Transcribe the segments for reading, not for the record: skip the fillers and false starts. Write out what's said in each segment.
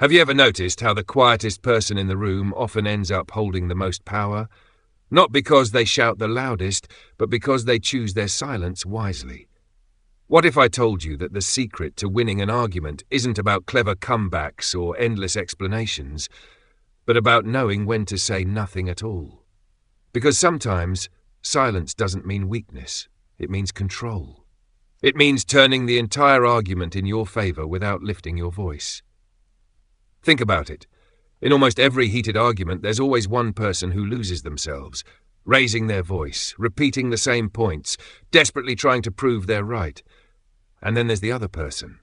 Have you ever noticed how the quietest person in the room often ends up holding the most power? Not because they shout the loudest, but because they choose their silence wisely. What if I told you that the secret to winning an argument isn't about clever comebacks or endless explanations, but about knowing when to say nothing at all? Because sometimes silence doesn't mean weakness, it means control. It means turning the entire argument in your favor without lifting your voice. Think about it. In almost every heated argument, there's always one person who loses themselves, raising their voice, repeating the same points, desperately trying to prove they're right. And then there's the other person,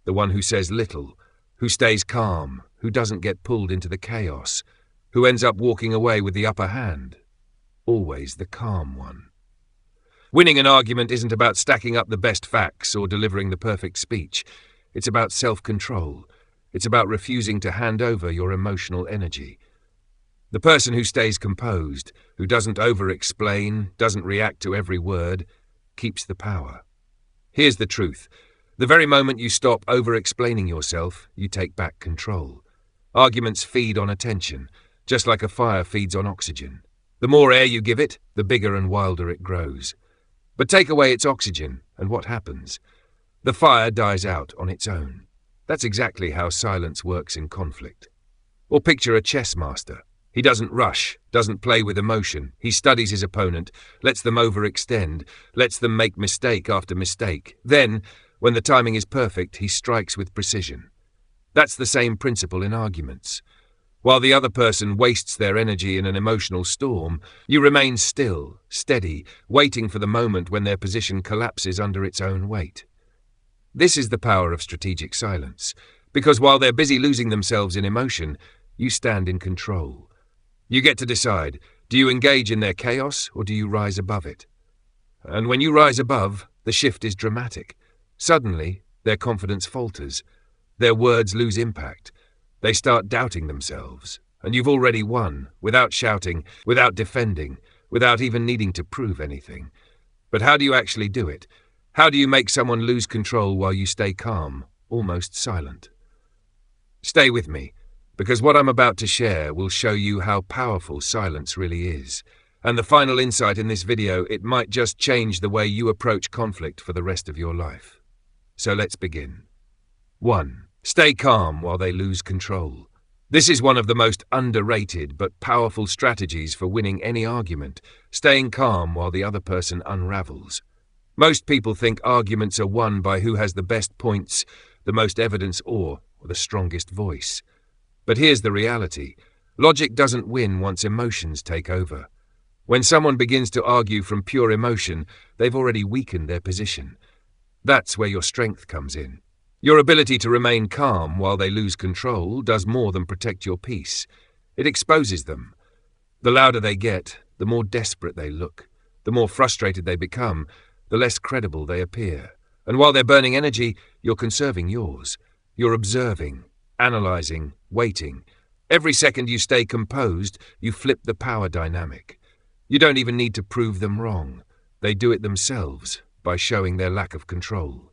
the one who says little, who stays calm, who doesn't get pulled into the chaos, who ends up walking away with the upper hand. Always the calm one. Winning an argument isn't about stacking up the best facts or delivering the perfect speech. It's about self-control. It's about refusing to hand over your emotional energy. The person who stays composed, who doesn't over-explain, doesn't react to every word, keeps the power. Here's the truth. The very moment you stop over-explaining yourself, you take back control. Arguments feed on attention, just like a fire feeds on oxygen. The more air you give it, the bigger and wilder it grows. But take away its oxygen, and what happens? The fire dies out on its own. That's exactly how silence works in conflict. Or picture a chess master. He doesn't rush, doesn't play with emotion. He studies his opponent, lets them overextend, lets them make mistake after mistake. Then, when the timing is perfect, he strikes with precision. That's the same principle in arguments. While the other person wastes their energy in an emotional storm, you remain still, steady, waiting for the moment when their position collapses under its own weight. This is the power of strategic silence, because while they're busy losing themselves in emotion, you stand in control. You get to decide, do you engage in their chaos or do you rise above it? And when you rise above, the shift is dramatic. Suddenly, their confidence falters. Their words lose impact. They start doubting themselves, and you've already won, without shouting, without defending, without even needing to prove anything. But how do you actually do it? How do you make someone lose control while you stay calm, almost silent? Stay with me, because what I'm about to share will show you how powerful silence really is. And the final insight in this video, it might just change the way you approach conflict for the rest of your life. So let's begin. 1. Stay calm while they lose control. This is one of the most underrated but powerful strategies for winning any argument, staying calm while the other person unravels. Most people think arguments are won by who has the best points, the most evidence, or the strongest voice. But here's the reality. Logic doesn't win once emotions take over. When someone begins to argue from pure emotion, they've already weakened their position. That's where your strength comes in. Your ability to remain calm while they lose control does more than protect your peace. It exposes them. The louder they get, the more desperate they look. The more frustrated they become, the less credible they appear. And while they're burning energy, you're conserving yours. You're observing, analyzing, waiting. Every second you stay composed, you flip the power dynamic. You don't even need to prove them wrong. They do it themselves by showing their lack of control.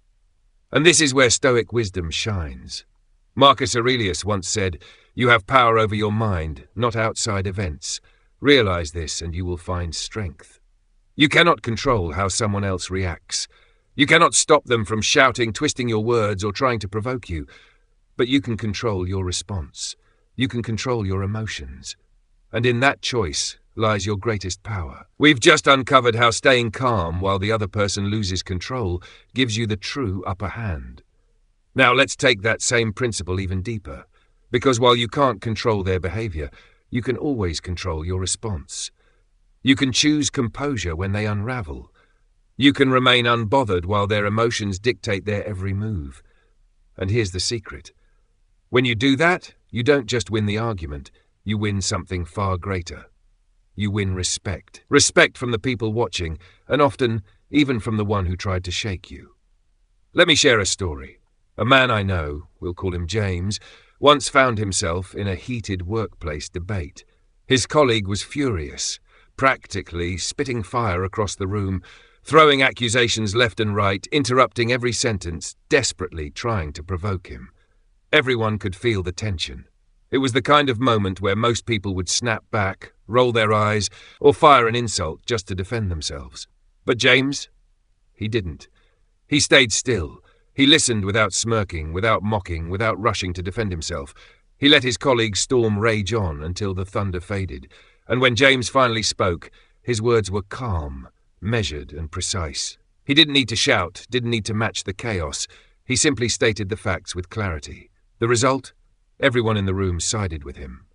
And this is where Stoic wisdom shines. Marcus Aurelius once said, "You have power over your mind, not outside events. Realize this and you will find strength." You cannot control how someone else reacts. You cannot stop them from shouting, twisting your words, or trying to provoke you. But you can control your response. You can control your emotions. And in that choice lies your greatest power. We've just uncovered how staying calm while the other person loses control gives you the true upper hand. Now let's take that same principle even deeper. Because while you can't control their behavior, you can always control your response. You can choose composure when they unravel. You can remain unbothered while their emotions dictate their every move. And here's the secret. When you do that, you don't just win the argument, you win something far greater. You win respect. Respect from the people watching, and often even from the one who tried to shake you. Let me share a story. A man I know, we'll call him James, once found himself in a heated workplace debate. His colleague was furious, practically spitting fire across the room, throwing accusations left and right, interrupting every sentence, desperately trying to provoke him. Everyone could feel the tension. It was the kind of moment where most people would snap back, roll their eyes, or fire an insult just to defend themselves. But James? He didn't. He stayed still. He listened without smirking, without mocking, without rushing to defend himself. He let his colleagues' storm rage on until the thunder faded, and when James finally spoke, his words were calm, measured, and precise. He didn't need to shout, didn't need to match the chaos. He simply stated the facts with clarity. The result? Everyone in the room sided with him.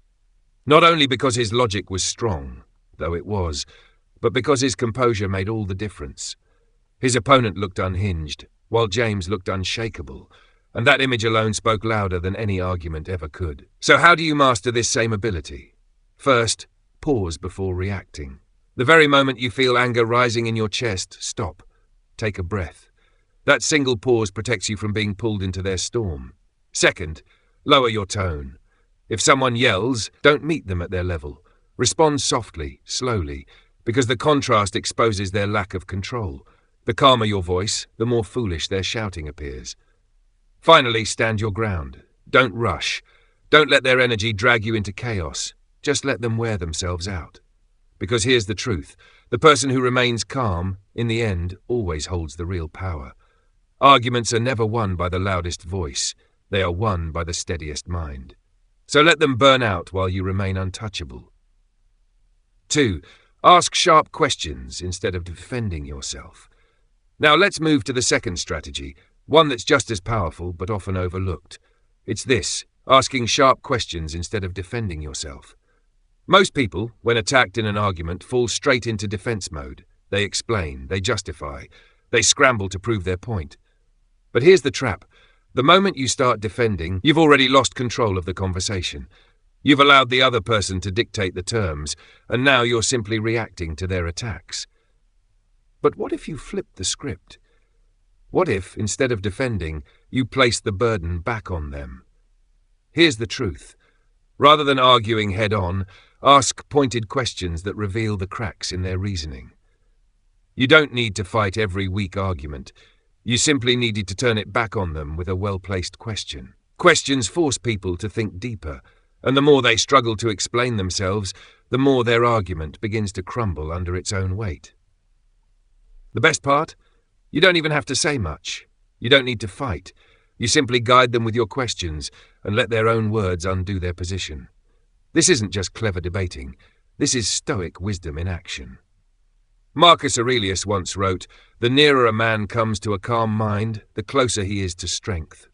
Not only because his logic was strong, though it was, but because his composure made all the difference. His opponent looked unhinged, while James looked unshakable, and that image alone spoke louder than any argument ever could. So how do you master this same ability? First, pause before reacting. The very moment you feel anger rising in your chest, stop. Take a breath. That single pause protects you from being pulled into their storm. Second, lower your tone. If someone yells, don't meet them at their level. Respond softly, slowly, because the contrast exposes their lack of control. The calmer your voice, the more foolish their shouting appears. Finally, stand your ground. Don't rush. Don't let their energy drag you into chaos. Just let them wear themselves out. Because here's the truth. The person who remains calm, in the end, always holds the real power. Arguments are never won by the loudest voice. They are won by the steadiest mind. So let them burn out while you remain untouchable. 2. Ask sharp questions instead of defending yourself. Now let's move to the second strategy, one that's just as powerful but often overlooked. It's this, asking sharp questions instead of defending yourself. Most people, when attacked in an argument, fall straight into defense mode. They explain, they justify, they scramble to prove their point. But here's the trap. The moment you start defending, you've already lost control of the conversation. You've allowed the other person to dictate the terms, and now you're simply reacting to their attacks. But what if you flip the script? What if, instead of defending, you place the burden back on them? Here's the truth. Rather than arguing head-on, ask pointed questions that reveal the cracks in their reasoning. You don't need to fight every weak argument. You simply needed to turn it back on them with a well-placed question. Questions force people to think deeper, and the more they struggle to explain themselves, the more their argument begins to crumble under its own weight. The best part? You don't even have to say much. You don't need to fight. You simply guide them with your questions and let their own words undo their position. This isn't just clever debating. This is Stoic wisdom in action. Marcus Aurelius once wrote, "The nearer a man comes to a calm mind, the closer he is to strength."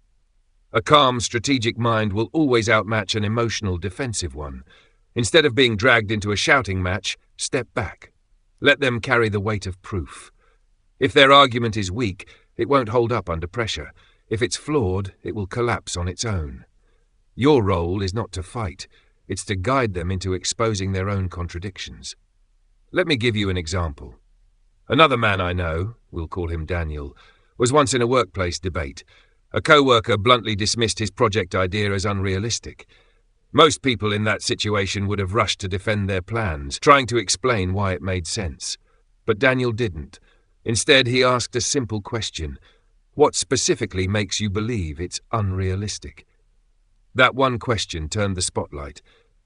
A calm, strategic mind will always outmatch an emotional, defensive one. Instead of being dragged into a shouting match, step back. Let them carry the weight of proof. If their argument is weak, it won't hold up under pressure. If it's flawed, it will collapse on its own. Your role is not to fight. It's to guide them into exposing their own contradictions. Let me give you an example. Another man I know, we'll call him Daniel, was once in a workplace debate. A co-worker bluntly dismissed his project idea as unrealistic. Most people in that situation would have rushed to defend their plans, trying to explain why it made sense. But Daniel didn't. Instead, he asked a simple question. What specifically makes you believe it's unrealistic? That one question turned the spotlight.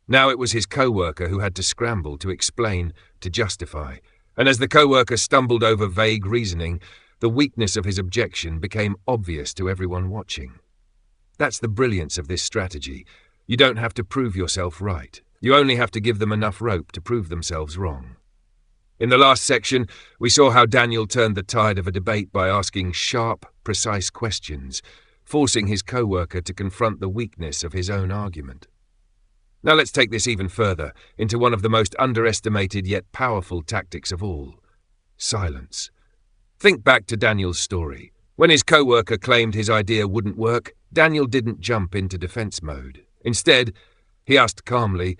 Now it was his co-worker who had to scramble to explain, to justify. And as the co-worker stumbled over vague reasoning, the weakness of his objection became obvious to everyone watching. That's the brilliance of this strategy. You don't have to prove yourself right. You only have to give them enough rope to prove themselves wrong. In the last section, we saw how Daniel turned the tide of a debate by asking sharp, precise questions, forcing his co-worker to confront the weakness of his own argument. Now let's take this even further, into one of the most underestimated yet powerful tactics of all: silence. Think back to Daniel's story. When his co-worker claimed his idea wouldn't work, Daniel didn't jump into defense mode. Instead, he asked calmly,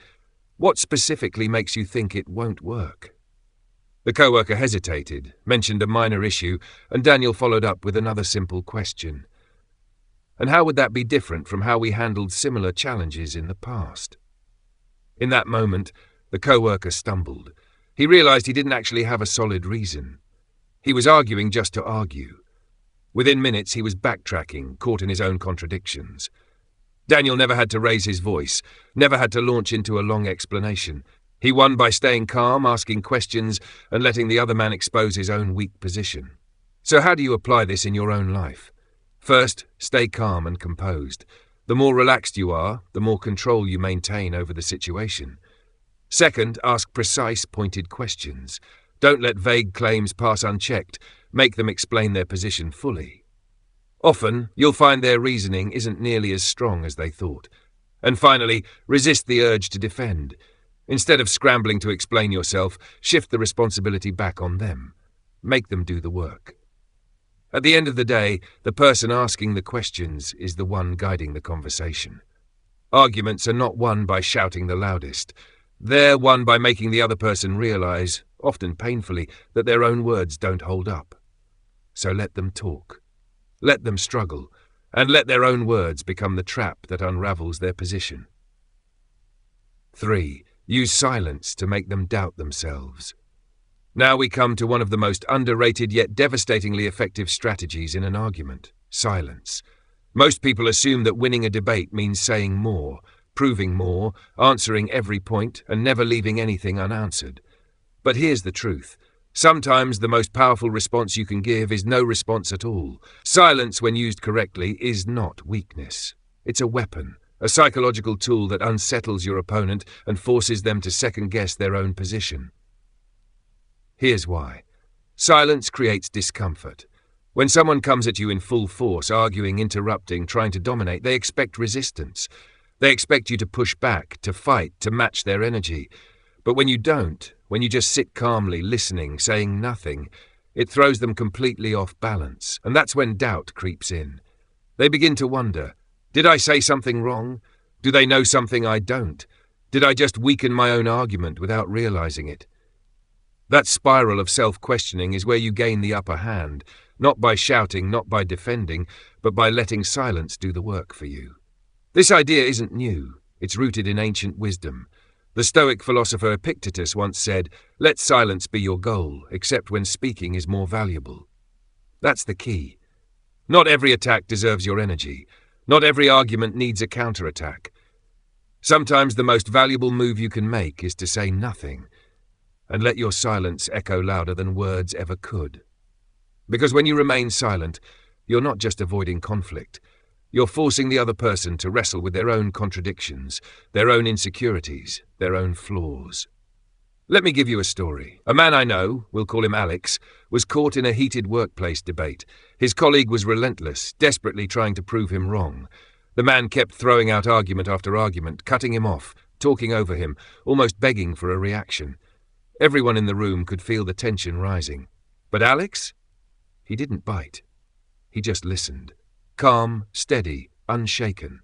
"What specifically makes you think it won't work?" The co-worker hesitated, mentioned a minor issue, and Daniel followed up with another simple question. And how would that be different from how we handled similar challenges in the past? In that moment, the co-worker stumbled. He realized he didn't actually have a solid reason. He was arguing just to argue. Within minutes, he was backtracking, caught in his own contradictions. Daniel never had to raise his voice, never had to launch into a long explanation. He won by staying calm, asking questions, and letting the other man expose his own weak position. So how do you apply this in your own life? First, stay calm and composed. The more relaxed you are, the more control you maintain over the situation. Second, ask precise, pointed questions. Don't let vague claims pass unchecked. Make them explain their position fully. Often, you'll find their reasoning isn't nearly as strong as they thought. And finally, resist the urge to defend. Instead of scrambling to explain yourself, shift the responsibility back on them. Make them do the work. At the end of the day, the person asking the questions is the one guiding the conversation. Arguments are not won by shouting the loudest. They're won by making the other person realize, often painfully, that their own words don't hold up. So let them talk. Let them struggle, and let their own words become the trap that unravels their position. 3. Use silence to make them doubt themselves. Now we come to one of the most underrated yet devastatingly effective strategies in an argument: silence. Most people assume that winning a debate means saying more, proving more, answering every point, and never leaving anything unanswered. But here's the truth. Sometimes the most powerful response you can give is no response at all. Silence, when used correctly, is not weakness. It's a weapon, a psychological tool that unsettles your opponent and forces them to second-guess their own position. Here's why. Silence creates discomfort. When someone comes at you in full force, arguing, interrupting, trying to dominate, they expect resistance. They expect you to push back, to fight, to match their energy. But when you don't, when you just sit calmly, listening, saying nothing, it throws them completely off balance, and that's when doubt creeps in. They begin to wonder, did I say something wrong? Do they know something I don't? Did I just weaken my own argument without realizing it? That spiral of self-questioning is where you gain the upper hand, not by shouting, not by defending, but by letting silence do the work for you. This idea isn't new. It's rooted in ancient wisdom. The Stoic philosopher Epictetus once said, "Let silence be your goal, except when speaking is more valuable." That's the key. Not every attack deserves your energy. Not every argument needs a counterattack. Sometimes the most valuable move you can make is to say nothing, and let your silence echo louder than words ever could. Because when you remain silent, you're not just avoiding conflict. You're forcing the other person to wrestle with their own contradictions, their own insecurities, their own flaws. Let me give you a story. A man I know, we'll call him Alex, was caught in a heated workplace debate. His colleague was relentless, desperately trying to prove him wrong. The man kept throwing out argument after argument, cutting him off, talking over him, almost begging for a reaction. Everyone in the room could feel the tension rising. But Alex? He didn't bite. He just listened. Calm, steady, unshaken.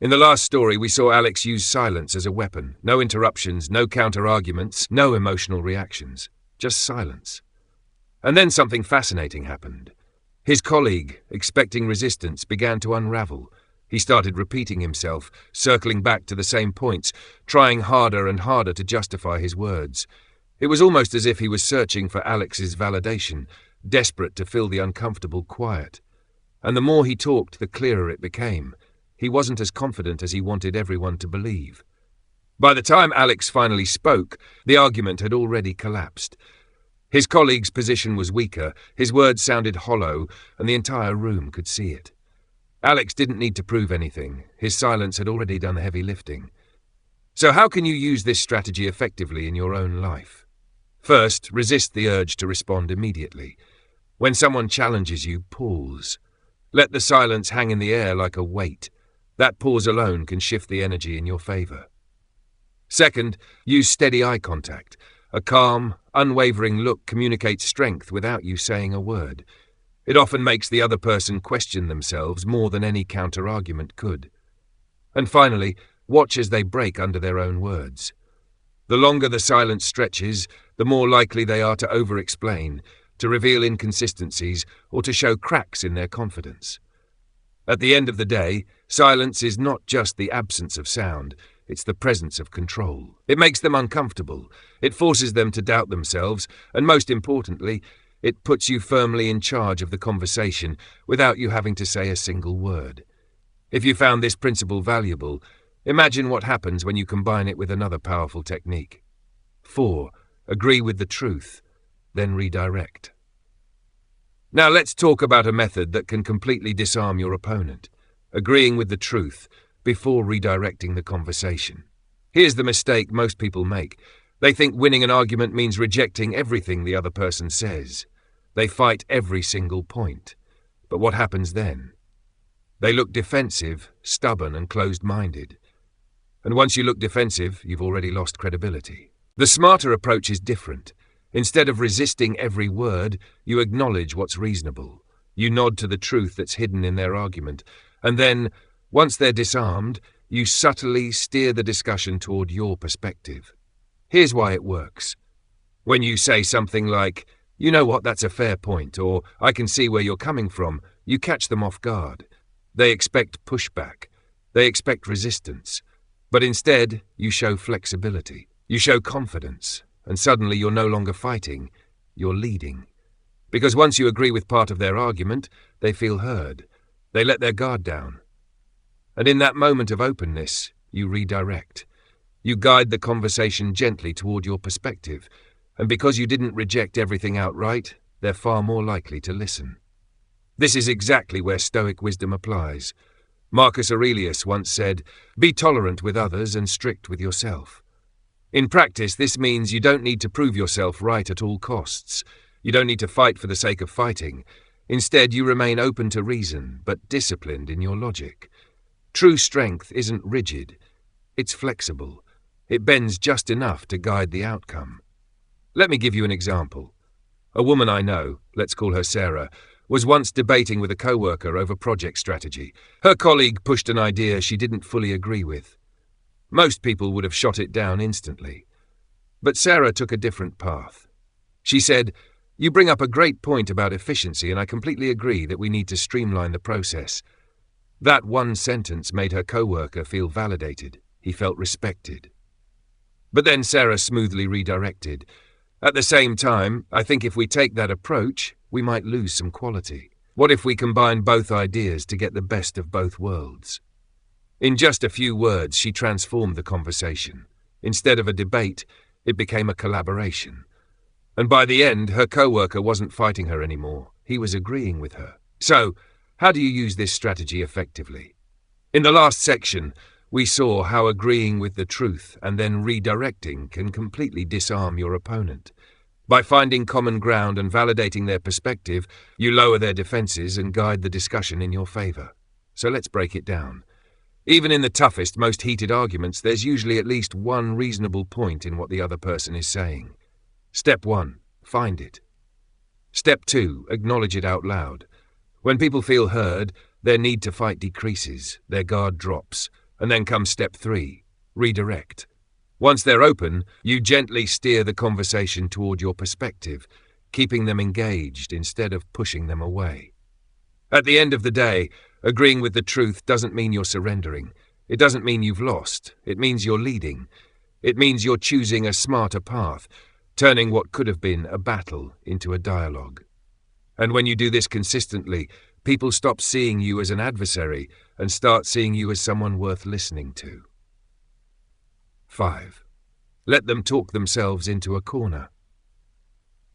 In the last story, we saw Alex use silence as a weapon. No interruptions, no counter-arguments, no emotional reactions. Just silence. And then something fascinating happened. His colleague, expecting resistance, began to unravel. He started repeating himself, circling back to the same points, trying harder and harder to justify his words. It was almost as if he was searching for Alex's validation, desperate to fill the uncomfortable quiet. And the more he talked, the clearer it became. He wasn't as confident as he wanted everyone to believe. By the time Alex finally spoke, the argument had already collapsed. His colleague's position was weaker, his words sounded hollow, and the entire room could see it. Alex didn't need to prove anything. His silence had already done the heavy lifting. So how can you use this strategy effectively in your own life? First, resist the urge to respond immediately. When someone challenges you, pause. Let the silence hang in the air like a weight. That pause alone can shift the energy in your favor. Second, use steady eye contact. A calm, unwavering look communicates strength without you saying a word. It often makes the other person question themselves more than any counter-argument could. And finally, watch as they break under their own words. The longer the silence stretches, the more likely they are to over-explain, to reveal inconsistencies, or to show cracks in their confidence. At the end of the day, silence is not just the absence of sound, it's the presence of control. It makes them uncomfortable, it forces them to doubt themselves, and most importantly, it puts you firmly in charge of the conversation without you having to say a single word. If you found this principle valuable, imagine what happens when you combine it with another powerful technique. 4. Agree with the truth, then redirect. Now let's talk about a method that can completely disarm your opponent, agreeing with the truth before redirecting the conversation. Here's the mistake most people make. They think winning an argument means rejecting everything the other person says. They fight every single point. But what happens then? They look defensive, stubborn, and closed-minded. And once you look defensive, you've already lost credibility. The smarter approach is different. Instead of resisting every word, you acknowledge what's reasonable. You nod to the truth that's hidden in their argument. And then, once they're disarmed, you subtly steer the discussion toward your perspective. Here's why it works. When you say something like, "You know what, that's a fair point," or "I can see where you're coming from," you catch them off guard. They expect pushback. They expect resistance. But instead, you show flexibility. You show confidence. And suddenly you're no longer fighting, you're leading. Because once you agree with part of their argument, they feel heard. They let their guard down. And in that moment of openness, you redirect. You guide the conversation gently toward your perspective. And because you didn't reject everything outright, they're far more likely to listen. This is exactly where Stoic wisdom applies. Marcus Aurelius once said, "Be tolerant with others and strict with yourself." In practice, this means you don't need to prove yourself right at all costs. You don't need to fight for the sake of fighting. Instead, you remain open to reason, but disciplined in your logic. True strength isn't rigid. It's flexible. It bends just enough to guide the outcome. Let me give you an example. A woman I know, let's call her Sarah, was once debating with a co-worker over project strategy. Her colleague pushed an idea she didn't fully agree with. Most people would have shot it down instantly. But Sarah took a different path. She said, "You bring up a great point about efficiency, and I completely agree that we need to streamline the process." That one sentence made her co-worker feel validated. He felt respected. But then Sarah smoothly redirected. "At the same time, I think if we take that approach, we might lose some quality. What if we combine both ideas to get the best of both worlds?" In just a few words, she transformed the conversation. Instead of a debate, it became a collaboration. And by the end, her co-worker wasn't fighting her anymore. He was agreeing with her. So, how do you use this strategy effectively? In the last section, we saw how agreeing with the truth and then redirecting can completely disarm your opponent. By finding common ground and validating their perspective, you lower their defenses and guide the discussion in your favor. So let's break it down. Even in the toughest, most heated arguments, there's usually at least one reasonable point in what the other person is saying. Step 1, find it. Step 2, acknowledge it out loud. When people feel heard, their need to fight decreases, their guard drops, and then comes step 3, redirect. Once they're open, you gently steer the conversation toward your perspective, keeping them engaged instead of pushing them away. At the end of the day, agreeing with the truth doesn't mean you're surrendering. It doesn't mean you've lost. It means you're leading. It means you're choosing a smarter path, turning what could have been a battle into a dialogue. And when you do this consistently, people stop seeing you as an adversary and start seeing you as someone worth listening to. 5. Let them talk themselves into a corner.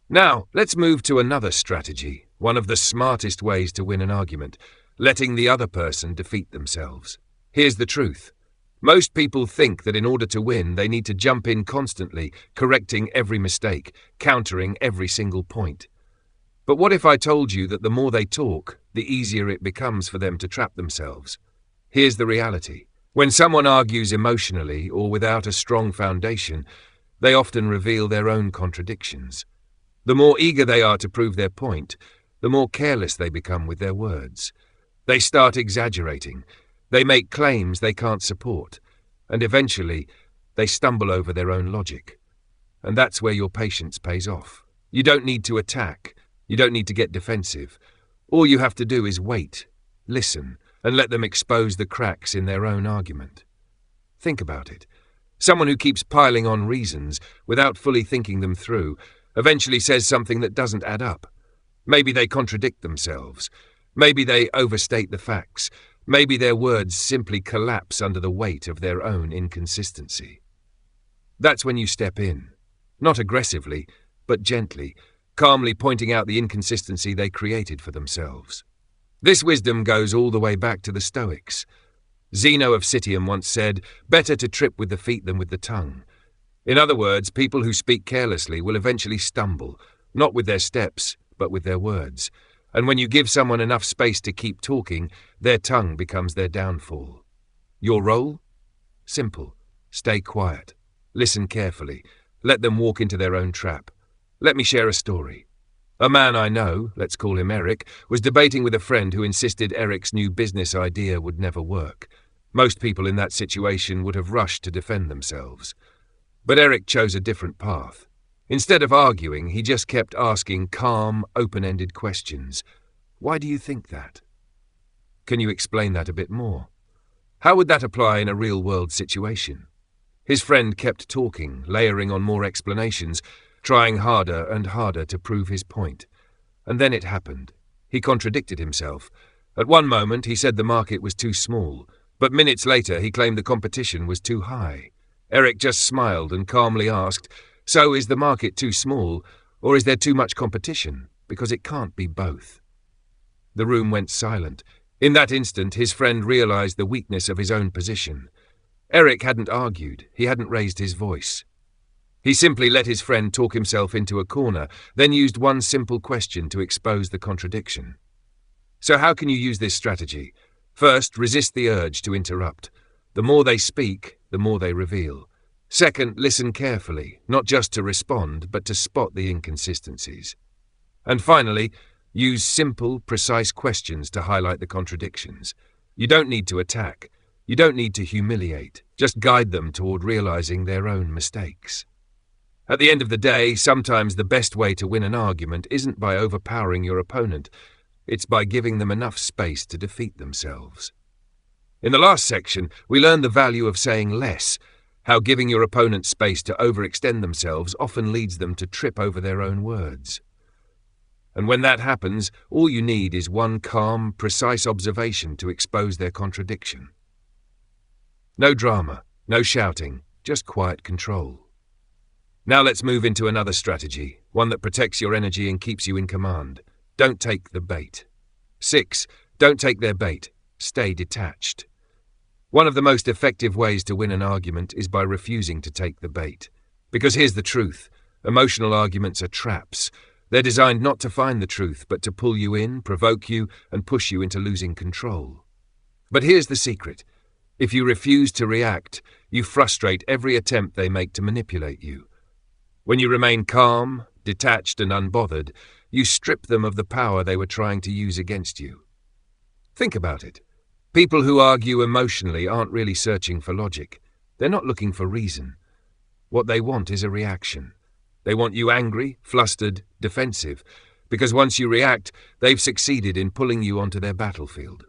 Now, let's move to another strategy, one of the smartest ways to win an argument, letting the other person defeat themselves. Here's the truth. Most people think that in order to win, they need to jump in constantly, correcting every mistake, countering every single point. But what if I told you that the more they talk, the easier it becomes for them to trap themselves? Here's the reality. When someone argues emotionally or without a strong foundation, they often reveal their own contradictions. The more eager they are to prove their point, the more careless they become with their words. They start exaggerating. They make claims they can't support. And eventually, they stumble over their own logic. And that's where your patience pays off. You don't need to attack. You don't need to get defensive. All you have to do is wait, listen, and let them expose the cracks in their own argument. Think about it. Someone who keeps piling on reasons without fully thinking them through eventually says something that doesn't add up. Maybe they contradict themselves. Maybe they overstate the facts. Maybe their words simply collapse under the weight of their own inconsistency. That's when you step in, not aggressively, but gently, calmly pointing out the inconsistency they created for themselves. This wisdom goes all the way back to the Stoics. Zeno of Citium once said, "Better to trip with the feet than with the tongue." In other words, people who speak carelessly will eventually stumble, not with their steps, but with their words. And when you give someone enough space to keep talking, their tongue becomes their downfall. Your role? Simple. Stay quiet. Listen carefully. Let them walk into their own trap. Let me share a story. A man I know, let's call him Eric, was debating with a friend who insisted Eric's new business idea would never work. Most people in that situation would have rushed to defend themselves. But Eric chose a different path. Instead of arguing, he just kept asking calm, open-ended questions. Why do you think that? Can you explain that a bit more? How would that apply in a real-world situation? His friend kept talking, layering on more explanations, trying harder and harder to prove his point. And then it happened. He contradicted himself. At one moment, he said the market was too small, but minutes later he claimed the competition was too high. Eric just smiled and calmly asked, "So is the market too small, or is there too much competition? Because it can't be both." The room went silent. In that instant, his friend realized the weakness of his own position. Eric hadn't argued. He hadn't raised his voice. He simply let his friend talk himself into a corner, then used one simple question to expose the contradiction. So how can you use this strategy? First, resist the urge to interrupt. The more they speak, the more they reveal. Second, listen carefully, not just to respond, but to spot the inconsistencies. And finally, use simple, precise questions to highlight the contradictions. You don't need to attack. You don't need to humiliate. Just guide them toward realizing their own mistakes. At the end of the day, sometimes the best way to win an argument isn't by overpowering your opponent. It's by giving them enough space to defeat themselves. In the last section, we learned the value of saying less, how giving your opponent space to overextend themselves often leads them to trip over their own words. And when that happens, all you need is one calm, precise observation to expose their contradiction. No drama, no shouting, just quiet control. Now let's move into another strategy, one that protects your energy and keeps you in command. Don't take the bait. 6. Don't take their bait. Stay detached. One of the most effective ways to win an argument is by refusing to take the bait. Because here's the truth. Emotional arguments are traps. They're designed not to find the truth, but to pull you in, provoke you, and push you into losing control. But here's the secret. If you refuse to react, you frustrate every attempt they make to manipulate you. When you remain calm, detached, and unbothered, you strip them of the power they were trying to use against you. Think about it. People who argue emotionally aren't really searching for logic. They're not looking for reason. What they want is a reaction. They want you angry, flustered, defensive, because once you react, they've succeeded in pulling you onto their battlefield.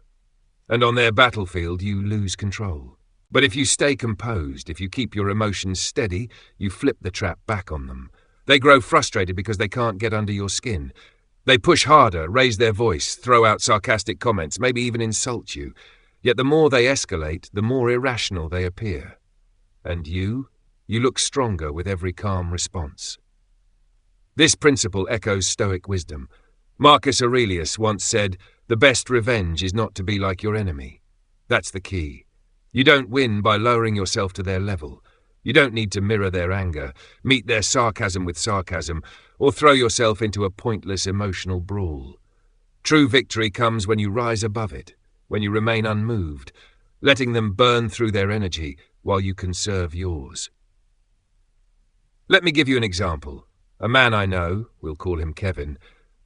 And on their battlefield, you lose control. But if you stay composed, if you keep your emotions steady, you flip the trap back on them. They grow frustrated because they can't get under your skin. They push harder, raise their voice, throw out sarcastic comments, maybe even insult you. Yet the more they escalate, the more irrational they appear. And you look stronger with every calm response. This principle echoes Stoic wisdom. Marcus Aurelius once said, "The best revenge is not to be like your enemy." That's the key. You don't win by lowering yourself to their level. You don't need to mirror their anger, meet their sarcasm with sarcasm, or throw yourself into a pointless emotional brawl. True victory comes when you rise above it, when you remain unmoved, letting them burn through their energy while you conserve yours. Let me give you an example. A man I know, we'll call him Kevin,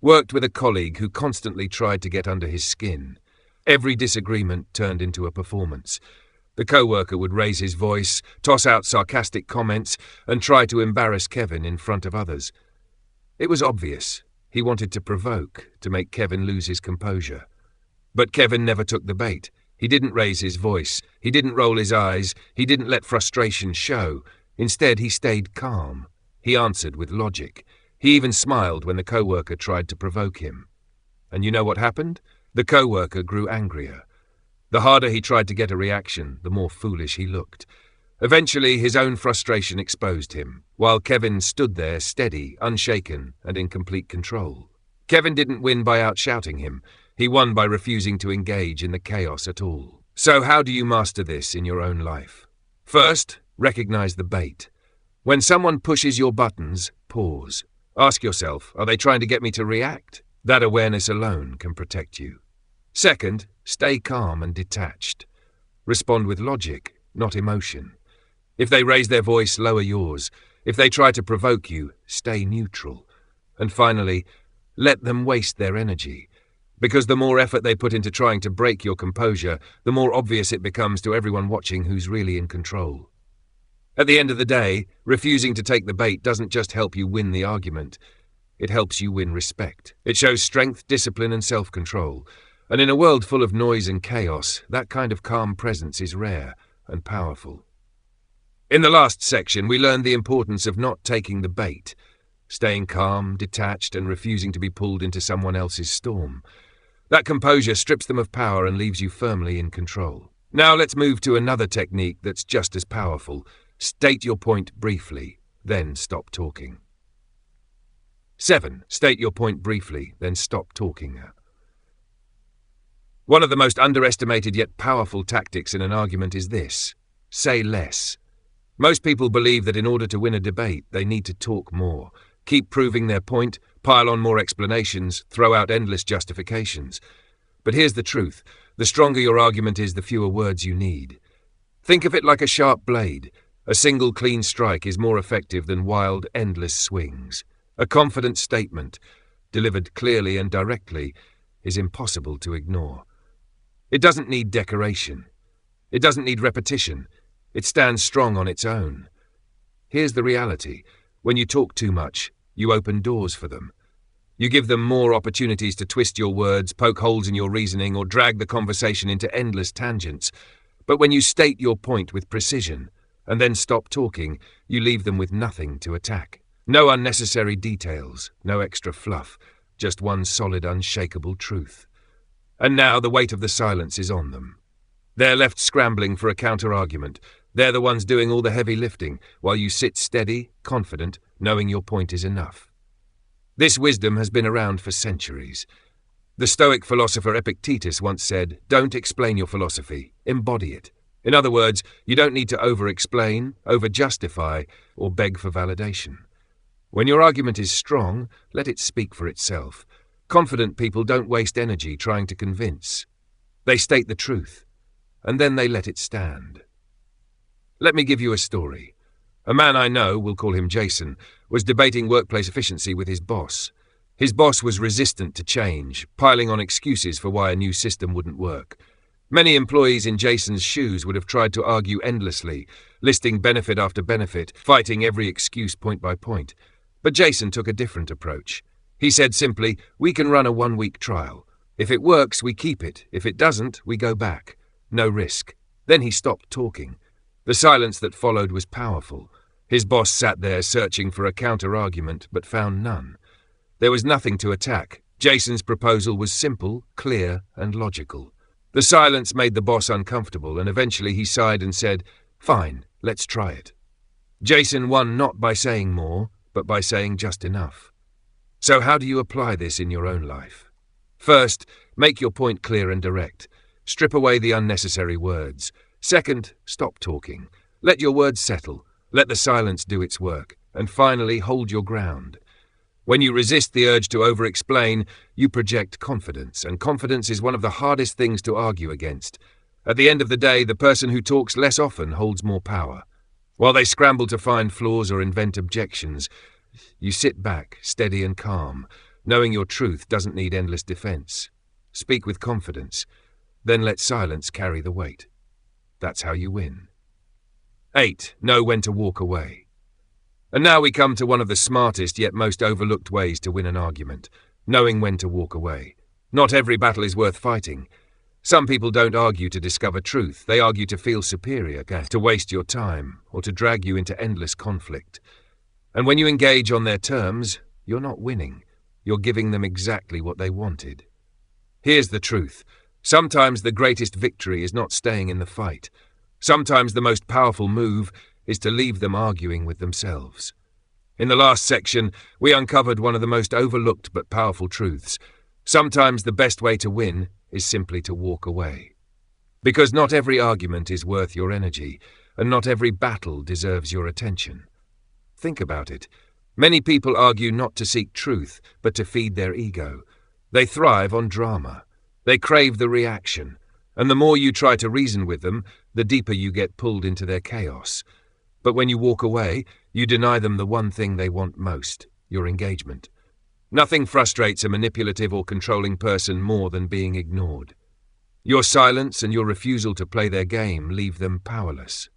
worked with a colleague who constantly tried to get under his skin. Every disagreement turned into a performance. The co-worker would raise his voice, toss out sarcastic comments, and try to embarrass Kevin in front of others. It was obvious. He wanted to provoke, to make Kevin lose his composure. But Kevin never took the bait. He didn't raise his voice. He didn't roll his eyes. He didn't let frustration show. Instead, he stayed calm. He answered with logic. He even smiled when the co-worker tried to provoke him. And you know what happened? The co-worker grew angrier. The harder he tried to get a reaction, the more foolish he looked. Eventually, his own frustration exposed him, while Kevin stood there steady, unshaken, and in complete control. Kevin didn't win by outshouting him. He won by refusing to engage in the chaos at all. So how do you master this in your own life? First, recognize the bait. When someone pushes your buttons, pause. Ask yourself, are they trying to get me to react? That awareness alone can protect you. Second, stay calm and detached. Respond with logic, not emotion. If they raise their voice, lower yours. If they try to provoke you, stay neutral. And finally, let them waste their energy. Because the more effort they put into trying to break your composure, the more obvious it becomes to everyone watching who's really in control. At the end of the day, refusing to take the bait doesn't just help you win the argument. It helps you win respect. It shows strength, discipline, and self-control. And in a world full of noise and chaos, that kind of calm presence is rare and powerful. In the last section, we learned the importance of not taking the bait, staying calm, detached, and refusing to be pulled into someone else's storm. That composure strips them of power and leaves you firmly in control. Now let's move to another technique that's just as powerful. State your point briefly, then stop talking. 7. State your point briefly, then stop talking. One of the most underestimated yet powerful tactics in an argument is this: say less. Most people believe that in order to win a debate, they need to talk more, keep proving their point, pile on more explanations, throw out endless justifications. But here's the truth: the stronger your argument is, the fewer words you need. Think of it like a sharp blade. A single clean strike is more effective than wild, endless swings. A confident statement, delivered clearly and directly, is impossible to ignore. It doesn't need decoration. It doesn't need repetition. It stands strong on its own. Here's the reality: when you talk too much, you open doors for them. You give them more opportunities to twist your words, poke holes in your reasoning, or drag the conversation into endless tangents. But when you state your point with precision, and then stop talking, you leave them with nothing to attack. No unnecessary details, no extra fluff, just one solid, unshakable truth. And now the weight of the silence is on them. They're left scrambling for a counter-argument. They're the ones doing all the heavy lifting, while you sit steady, confident, knowing your point is enough. This wisdom has been around for centuries. The Stoic philosopher Epictetus once said, "Don't explain your philosophy, embody it." In other words, you don't need to over-explain, over-justify, or beg for validation. When your argument is strong, let it speak for itself. Confident people don't waste energy trying to convince. They state the truth, and then they let it stand. Let me give you a story. A man I know, we'll call him Jason, was debating workplace efficiency with his boss. His boss was resistant to change, piling on excuses for why a new system wouldn't work. Many employees in Jason's shoes would have tried to argue endlessly, listing benefit after benefit, fighting every excuse point by point. But Jason took a different approach. He said simply, "We can run a 1-week trial. If it works, we keep it. If it doesn't, we go back. No risk." Then he stopped talking. The silence that followed was powerful. His boss sat there searching for a counter-argument, but found none. There was nothing to attack. Jason's proposal was simple, clear, and logical. The silence made the boss uncomfortable, and eventually he sighed and said, "Fine, let's try it." Jason won not by saying more, but by saying just enough. So how do you apply this in your own life? First, make your point clear and direct. Strip away the unnecessary words. Second, stop talking. Let your words settle. Let the silence do its work. And finally, hold your ground. When you resist the urge to over-explain, you project confidence, and confidence is one of the hardest things to argue against. At the end of the day, the person who talks less often holds more power. While they scramble to find flaws or invent objections, you sit back, steady and calm, knowing your truth doesn't need endless defense. Speak with confidence, then let silence carry the weight. That's how you win. 8. Know when to walk away. And now we come to one of the smartest yet most overlooked ways to win an argument, knowing when to walk away. Not every battle is worth fighting. Some people don't argue to discover truth. They argue to feel superior, to waste your time, or to drag you into endless conflict. And when you engage on their terms, you're not winning. You're giving them exactly what they wanted. Here's the truth. Sometimes the greatest victory is not staying in the fight. Sometimes the most powerful move is to leave them arguing with themselves. In the last section, we uncovered one of the most overlooked but powerful truths. Sometimes the best way to win is simply to walk away. Because not every argument is worth your energy, and not every battle deserves your attention. Think about it. Many people argue not to seek truth, but to feed their ego. They thrive on drama. They crave the reaction, and the more you try to reason with them, the deeper you get pulled into their chaos. But when you walk away, you deny them the one thing they want most, your engagement. Nothing frustrates a manipulative or controlling person more than being ignored. Your silence and your refusal to play their game leave them powerless.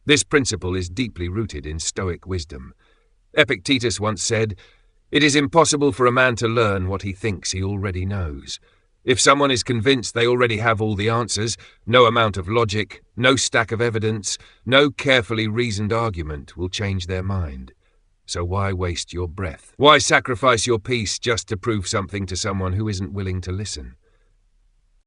This principle is deeply rooted in Stoic wisdom. Epictetus once said, "It is impossible for a man to learn what he thinks he already knows." If someone is convinced they already have all the answers, no amount of logic, no stack of evidence, no carefully reasoned argument will change their mind. So why waste your breath? Why sacrifice your peace just to prove something to someone who isn't willing to listen?